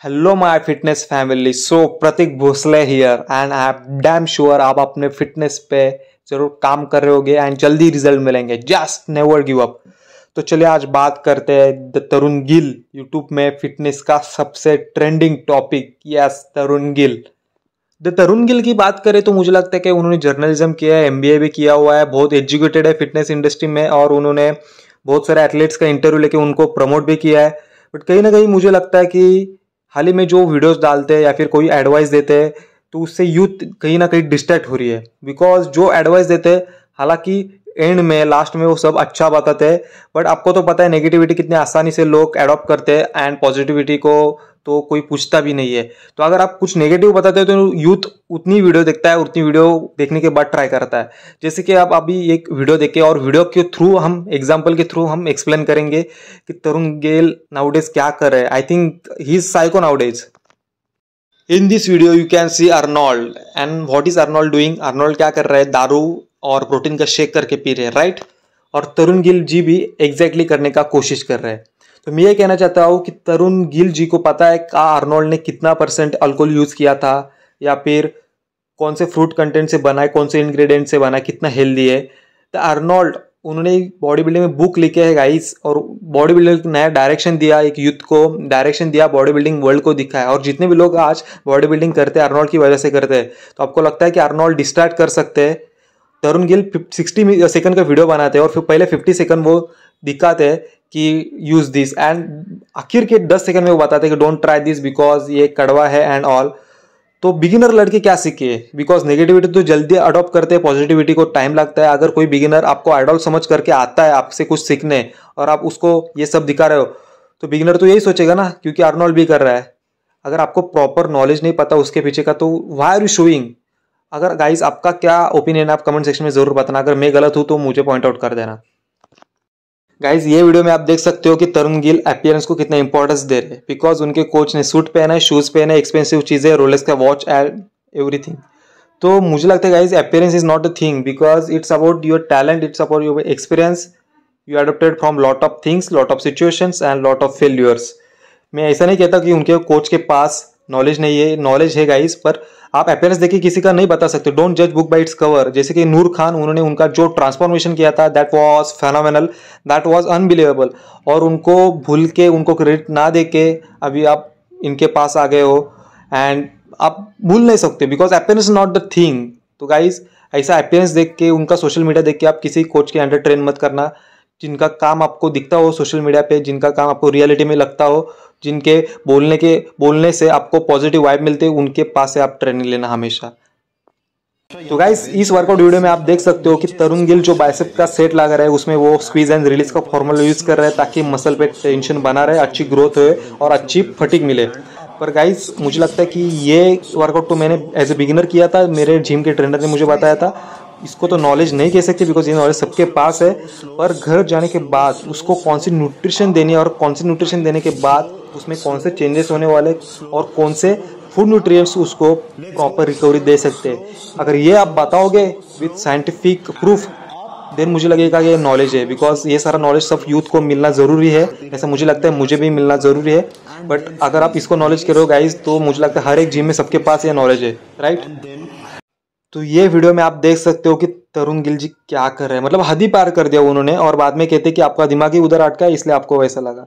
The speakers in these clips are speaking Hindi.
Hello my fitness family. So Prateek Bhosale here and I am damn sure आप अपने फिटनेस पे जरूर काम कर रहे होगे एंड जल्दी रिजल्ट मिलेंगे। Just never give up. तो चलिए आज बात करते हैं द तरुण गिल, यूट्यूब में फिटनेस का सबसे trending topic. Yes, Tarun Gill. The Tarun Gill की बात करें तो मुझे लगता है कि उन्होंने जर्नलिज्म किया है, एमबीए भी किया हुआ है, बहुत एजुकेटेड है फिटनेस इंडस्ट्री में और उन्होंने बहुत सारे एथलीट्स का इंटरव्यू लेके उनको प्रमोट भी किया है। बट कहीं ना कहीं मुझे लगता है कि हाल ही में जो वीडियोस डालते हैं या फिर कोई एडवाइस देते हैं तो उससे यूथ कहीं ना कहीं डिस्ट्रैक्ट हो रही है। बिकॉज जो एडवाइस देते हैं हालांकि एंड में लास्ट में वो सब अच्छा बताते हैं, बट आपको तो पता है नेगेटिविटी कितने आसानी से लोग एडॉप्ट करते हैं एंड पॉजिटिविटी को तो कोई पूछता भी नहीं है। तो अगर आप कुछ नेगेटिव बताते हो तो यूथ उतनी वीडियो देखता है, उतनी वीडियो देखने के बाद ट्राई करता है। जैसे कि आप अभी एक वीडियो देखे और वीडियो के थ्रू हम एग्जांपल के थ्रू हम एक्सप्लेन करेंगे कि तरुण गेल नाउडेज क्या कर रहे हैं। I think he is psycho nowadays. In this video you can see Arnold and what is Arnold doing. Arnold क्या कर रहे हैं, दारू और प्रोटीन का शेक करके पी रहे हैं, राइट। और तरुण गिल जी भी एग्जैक्टली करने का कोशिश कर रहे हैं। तो मैं ये कहना चाहता हूँ कि तरुण गिल जी को पता है का अर्नोल्ड ने कितना % अल्कोहल यूज किया था या फिर कौन से फ्रूट कंटेंट से बना है, कौन से इंग्रेडिएंट से बना है, कितना हेल्दी है। तो अर्नोल्ड उन्होंने बॉडी बिल्डिंग में बुक लिखे है गाइस, और बॉडी बिल्डिंग नया डायरेक्शन दिया, एक यूथ को डायरेक्शन दिया, बॉडी बिल्डिंग वर्ल्ड को दिखा है। और जितने भी लोग आज बॉडी बिल्डिंग करते हैं अर्नोल्ड की वजह से करते हैं। तो आपको लगता है कि अर्नोल्ड डिस्ट्रैक्ट कर सकते हैं। तरुण गिल 60 सेकंड का वीडियो बनाते हैं और फिर पहले 50 सेकंड वो दिखाते हैं कि यूज दिस एंड आखिर के 10 सेकंड में वो बताते हैं कि डोंट ट्राई दिस बिकॉज ये कड़वा है एंड ऑल। तो बिगिनर लड़के क्या सीखे, बिकॉज नेगेटिविटी तो जल्दी अडॉप्ट करते हैं, पॉजिटिविटी को टाइम लगता है। अगर कोई बिगिनर आपको आइडल समझ करके आता है आपसे कुछ सीखने और आप उसको ये सब दिखा रहे हो तो बिगिनर तो यही सोचेगा ना, क्योंकि अर्नोल्ड भी कर रहा है। अगर आपको प्रॉपर नॉलेज नहीं पता उसके पीछे का तो व्हाई आर यू शोइंग। अगर गाइस आपका क्या ओपिनियन है आप कमेंट सेक्शन में जरूर बताना। अगर मैं गलत हूं तो मुझे पॉइंट आउट कर देना। गाइज ये वीडियो में आप देख सकते हो कि तरुण गिल अपीयरेंस को कितना इंपॉर्टेंस दे रहे हैं, बिकॉज उनके कोच ने सूट पहना है, शूज पहना है, एक्सपेंसिव चीजें, रोलेक्स का वॉच एंड एवरीथिंग। तो मुझे लगता है guys appearance is not a thing, because it's about your talent, it's about your experience. You adopted from lot of things, lot of situations and lot of failures. मैं ऐसा नहीं कहता कि उनके कोच के पास नॉलेज नहीं है, नॉलेज है गाइस, पर आप अपीयरेंस देखिए किसी का नहीं बता सकते। डोंट जज बुक बाय इट्स कवर। जैसे कि नूर खान, उन्होंने उनका जो ट्रांसफॉर्मेशन किया था that was phenomenal, that was unbelievable. और उनको भूल के, उनको क्रेडिट ना दे के अभी आप इनके पास आ गए हो एंड आप भूल नहीं सकते, because appearance not the thing. तो गाइस ऐसा अपीयरेंस देख के, उनका सोशल मीडिया देख के आप किसी कोच के अंडर ट्रेन मत करना। जिनका काम आपको दिखता हो सोशल मीडिया पे, जिनका काम आपको रियलिटी में लगता हो, जिनके बोलने से आपको पॉजिटिव वाइब मिलते हैं, उनके पास से आप ट्रेनिंग लेना हमेशा। तो गाइस इस वर्कआउट वीडियो में आप देख सकते हो कि तरुण गिल जो बाइसेप का सेट लगा रहा है उसमें वो स्क्वीज एंड रिलीज का फॉर्मूला यूज कर रहा है ताकि मसल पे टेंशन बना रहे, अच्छी ग्रोथ हो और अच्छी फटीग मिले। पर गाइस मुझे लगता है कि ये वर्कआउट तो मैंने एज ए बिगिनर किया था, मेरे जिम के ट्रेनर ने मुझे बताया था। इसको तो नॉलेज नहीं कह सकते बिकॉज ये नॉलेज सबके पास है, पर घर जाने के बाद उसको कौन सी न्यूट्रिशन देनी है और कौन सी न्यूट्रिशन देने के बाद उसमें कौन से चेंजेस होने वाले और कौन से फूड न्यूट्रिएंट्स उसको प्रॉपर रिकवरी दे सकते हैं, अगर ये आप बताओगे विथ साइंटिफिक प्रूफ देन मुझे लगेगा ये नॉलेज है। बिकॉज ये सारा नॉलेज सब यूथ को मिलना ज़रूरी है, ऐसा मुझे लगता है, मुझे भी मिलना ज़रूरी है। बट अगर आप इसको नॉलेज करो गाइज तो मुझे लगता है हर एक जिम में सबके पास ये नॉलेज है, राइट। तो ये वीडियो में आप देख सकते हो कि तरुण गिल जी क्या कर रहे हैं, मतलब हद ही पार कर दिया उन्होंने। और बाद में कहते कि आपका दिमाग ही उधर अटका है इसलिए आपको वैसा लगा।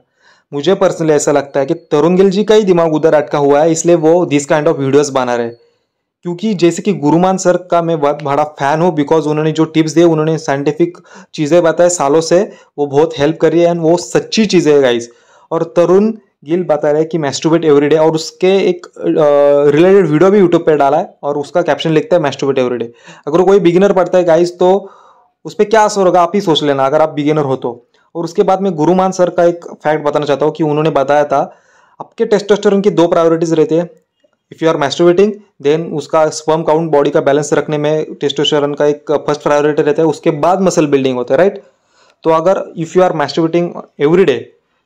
मुझे पर्सनली ऐसा लगता है कि तरुण गिल जी का ही दिमाग उधर अटका हुआ है, इसलिए वो दिस काइंड ऑफ वीडियोस बना रहे हैं। क्योंकि जैसे कि गुरुमान सर का मैं बहुत बड़ा फैन हूँ, बिकॉज उन्होंने जो टिप्स दिए, उन्होंने साइंटिफिक चीज़ें बताए सालों से, वो बहुत हेल्प कर रही है एंड वो सच्ची चीज़ें है गाइज। और तरुण गिल बता रहे हैं कि मैस्टरबेट एवरीडे, और उसके एक रिलेटेड वीडियो भी यूट्यूब पे डाला है और उसका कैप्शन लिखता है मैस्टरबेट एवरीडे। अगर कोई बिगिनर पढ़ता है गाइज तो उस पर क्या असर होगा आप ही सोच लेना, अगर आप बिगिनर हो तो। और उसके बाद में गुरुमान सर का एक फैक्ट बताना चाहता हूँ कि उन्होंने बताया था आपके टेस्टोस्टेरोन की 2 प्रायोरिटीज रहती है। If you are masturbating then उसका स्पर्म काउंट बॉडी का बैलेंस रखने में टेस्टोस्टेरोन का एक फर्स्ट प्रायोरिटी रहता है, उसके बाद मसल बिल्डिंग होता है, राइट। तो अगर if you are masturbating everyday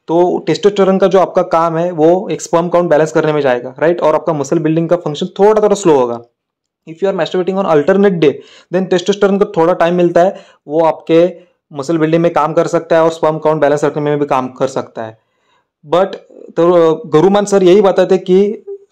तो टेस्टोस्टेरोन का जो आपका काम है वो एक स्पर्म काउंट बैलेंस करने में जाएगा, राइट। और आपका मसल बिल्डिंग का फंक्शन थोड़ा थोड़ा स्लो होगा। If you are masturbating on alternate day then testosterone को थोड़ा टाइम मिलता है, वो आपके मसल बिल्डिंग में काम कर सकता है और स्पर्म काउंट बैलेंस रखने में भी काम कर सकता है। बट तो गुरुमान सर यही बताते कि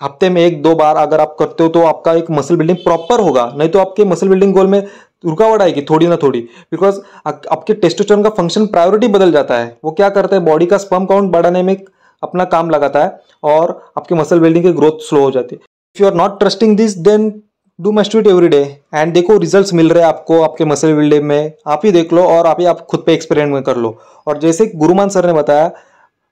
हफ्ते में 1-2 बार अगर आप करते हो तो आपका एक मसल बिल्डिंग प्रॉपर होगा, नहीं तो आपके मसल बिल्डिंग गोल में रुकावट आएगी थोड़ी ना थोड़ी। बिकॉज आपके टेस्टोस्टेरोन का फंक्शन प्रायोरिटी बदल जाता है। वो क्या करता है, बॉडी का स्पर्म काउंट बढ़ाने में अपना काम लगाता है और आपके मसल बिल्डिंग की ग्रोथ स्लो हो जाती है। If you are not trusting this then do masturbate every day and देखो रिजल्ट्स मिल रहे हैं आपको आपके मसल बिल्डिंग में। आप ही देख लो और आप खुद पे एक्सपेरिमेंट कर लो। और जैसे गुरुमान सर ने बताया,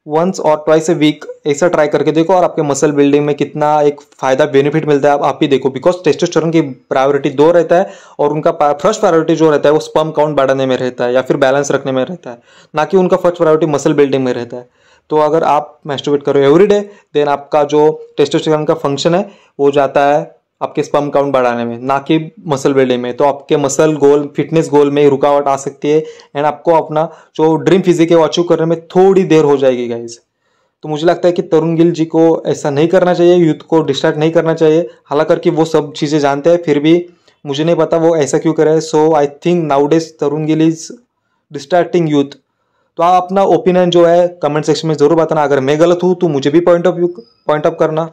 वंस और ट्वाइस ए वीक ऐसा ट्राई करके देखो और आपके मसल बिल्डिंग में कितना एक फायदा बेनिफिट मिलता है आप ही देखो। बिकॉज टेस्टोस्टेरोन की प्रायोरिटी 2 रहता है और उनका फर्स्ट प्रायोरिटी जो रहता है वो स्पर्म काउंट बढ़ाने में रहता है या फिर बैलेंस रखने में रहता है, ना कि उनका फर्स्ट प्रायोरिटी मसल बिल्डिंग में रहता है। तो अगर आप मैस्टरबेट करो एवरी डे देन आपका जो टेस्टोस्टेरोन का फंक्शन है वो जाता है आपके स्पर्म काउंट बढ़ाने में, ना कि मसल बिल्डिंग में। तो आपके मसल गोल फिटनेस गोल में रुकावट आ सकती है एंड आपको अपना जो ड्रीम फिजिक है वो अचीव करने में थोड़ी देर हो जाएगी गाइज। तो मुझे लगता है कि तरुण गिल जी को ऐसा नहीं करना चाहिए, यूथ को डिस्ट्रैक्ट नहीं करना चाहिए। हालांकि वो सब चीज़ें जानते हैं फिर भी मुझे नहीं पता वो ऐसा क्यों करे। So I think nowadays Tarun Gill is distracting youth. तो आप अपना ओपिनियन जो है कमेंट सेक्शन में जरूर बताना। अगर मैं गलत हूँ तो मुझे भी पॉइंट ऑफ करना।